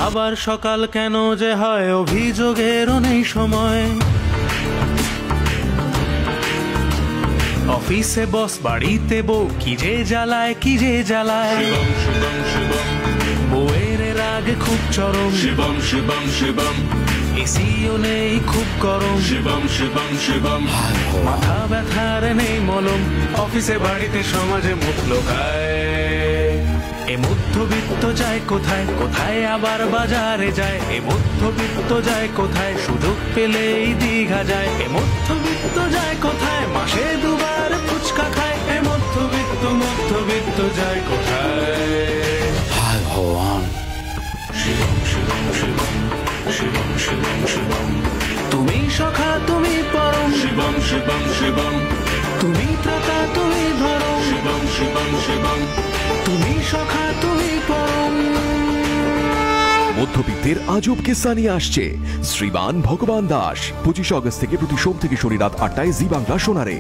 আবার সকাল কেন যে হয় অভিযোগেরও নেই সময়। অফিসে বস, বাড়িতে বউ, কি যে জ্বালায়, কি যে জ্বালায়। বউয়ের রাগ খুব চরম, শিবম শিবম শিবম। এসিও নেই, খুব গরম, শিবম শিবম শিবম। মাথা ব্যথার নেই মলম, অফিসে বাড়িতে সমাজে মুখ লোকায়। এ মধ্যবিত্ত যায় কোথায়, কোথায় আবার বাজারে যায়। এ মধ্যবিত্ত যায় কোথায়, সুযোগ পেলেই দীঘা যায়। এ মধ্যবিত্ত যায় কোথায়, মাসে দুবার ফুচকা খায়। এ মধ্যবিত্ত মধ্যবিত্ত যায় কোথায়। হায় ভগবান। শিবম শিবম শিবম শিবম শিবম শিবম। তুমি সখা, তুমি পরম, শিবম শিবম শিবম। তুমি ত্রাতা, তুমি ধরম, শিবম শিবম শিবম। তুমি সখা, তুমি পরম। মধ্যবিত্তের আজব কিস্সা নিয়ে আসছে শ্রীমান ভগবান দাস। 25 আগস্ট থেকে প্রতি সোম থেকে শনি রাত 8টায় জি বাংলা সোনারে।